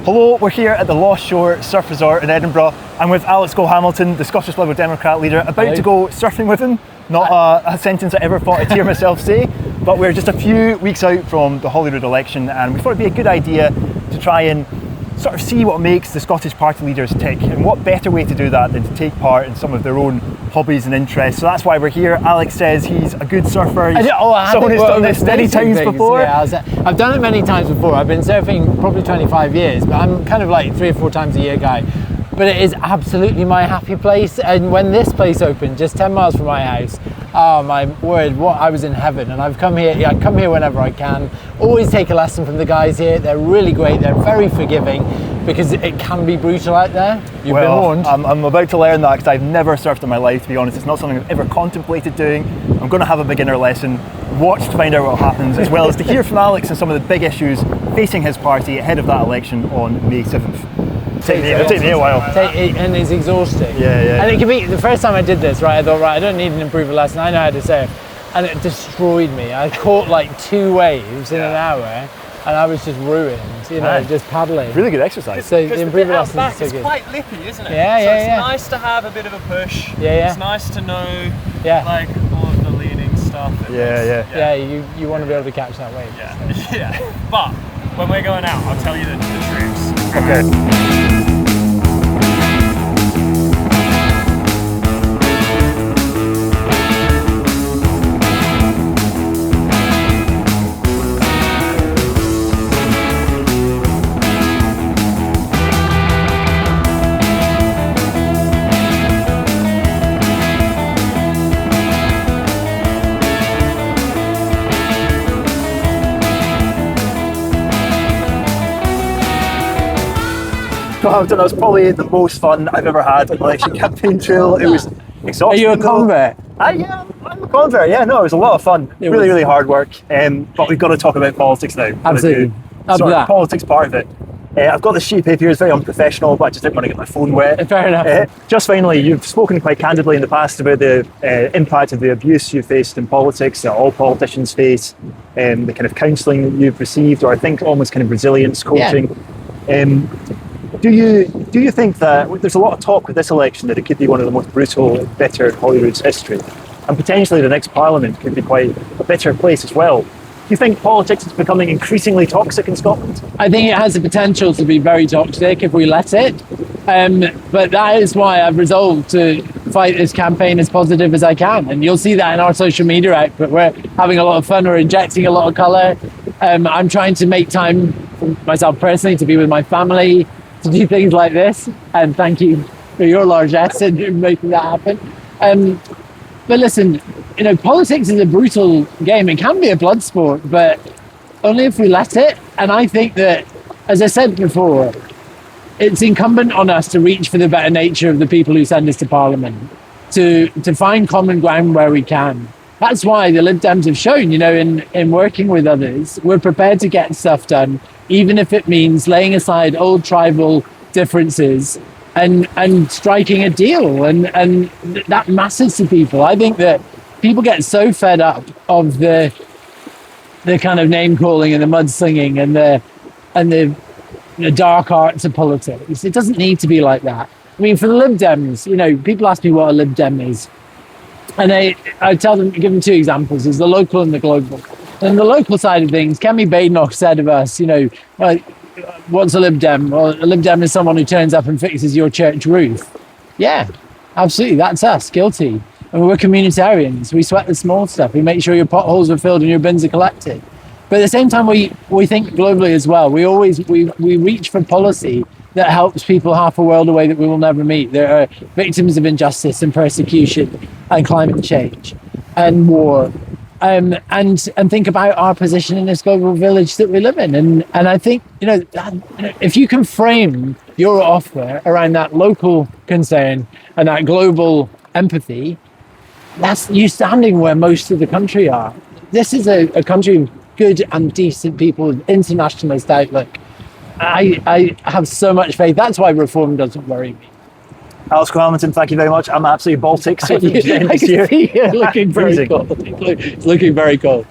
Hello, we're here at the Lost Shore Surf Resort in Edinburgh. I'm with Alex Hamilton, the Scottish Liberal Democrat leader, about to go surfing with him. Not a sentence I ever thought I'd hear myself say, but we're just a few weeks out from the Holyrood election, and we thought it'd be a good idea to try and sort of see what makes the Scottish party leaders tick, and what better way to do that than to take part in some of their own hobbies and interests. So that's why we're here. Alex says he's a good surfer. Someone who's done this many times before. Yeah, I've done it many times before. I've been surfing probably 25 years, but I'm kind of like 3 or 4 times a year guy. But it is absolutely my happy place. And when this place opened, just 10 miles from my house, oh my word, I was in heaven. And I've come here, I come here whenever I can. Always take a lesson from the guys here. They're really great. They're very forgiving, because it can be brutal out there. You've been warned. I'm about to learn that, because I've never surfed in my life, to be honest. It's not something I've ever contemplated doing. I'm going to have a beginner lesson, watch to find out what happens, as well as to hear from Alex and some of the big issues facing his party ahead of that election on May 7th. It'll take me a while. And it's exhausting. Yeah. And it can be, the first time I did this, right, I thought, right, I don't need an improver lesson, I know how to surf. And it destroyed me. I caught like 2 waves in an hour, and I was just ruined, just paddling. Really good exercise. So the improver lesson is so good. It's quite lippy, isn't it? Yeah, so it's nice to have a bit of a push. Yeah. It's nice to know, like, all of the leading stuff. Yeah, you want to be able to catch that wave. Yeah. But when we're going out, I'll tell you the tricks. Okay. That was probably the most fun I've ever had on an election campaign trail. It was exhausting. Are you a convert? Yeah, I'm a convert. Yeah, no, it was a lot of fun. Really hard work. But we've got to talk about politics now. Absolutely. Politics part of it. I've got the sheet of paper here. It's very unprofessional, but I just didn't want to get my phone wet. Fair enough. Just finally, you've spoken quite candidly in the past about the impact of the abuse you've faced in politics, that all politicians face, the kind of counselling that you've received, or I think almost kind of resilience coaching. Do you think that there's a lot of talk with this election that it could be one of the most brutal and bitter in Holyrood's history, and potentially the next Parliament could be quite a bitter place as well? Do you think politics is becoming increasingly toxic in Scotland? I think it has the potential to be very toxic if we let it. But that is why I've resolved to fight this campaign as positive as I can. And you'll see that in our social media output. We're having a lot of fun, we're injecting a lot of colour. I'm trying to make time for myself personally to be with my family, to do things like this, and thank you for your largesse in making that happen. But listen, politics is a brutal game. It can be a blood sport, but only if we let it. And I think that, as I said before, it's incumbent on us to reach for the better nature of the people who send us to Parliament, to find common ground where we can. That's why the Lib Dems have shown, in working with others, we're prepared to get stuff done, even if it means laying aside old tribal differences and striking a deal. And that matters to people. I think that people get so fed up of the kind of name calling and the mudslinging and the dark arts of politics. It doesn't need to be like that. I mean, for the Lib Dems, people ask me what a Lib Dem is. And I tell them, give them 2 examples. There's the local and the global. And the local side of things, Kemi Badenoch said of us, what's a Lib Dem? Well, a Lib Dem is someone who turns up and fixes your church roof. Yeah, absolutely. That's us, guilty. And we're communitarians. We sweat the small stuff. We make sure your potholes are filled and your bins are collected. But at the same time, we think globally as well. We reach for policy that helps people half a world away that we will never meet. There are victims of injustice and persecution and climate change and war. And think about our position in this global village that we live in. And I think, if you can frame your offer around that local concern and that global empathy, that's you standing where most of the country are. This is a country of good and decent people with internationalist outlook. I have so much faith. That's why reform doesn't worry me. Alex Hamilton, thank you very much. I'm absolutely Baltic. So I can see you looking very cool. It's looking very cool.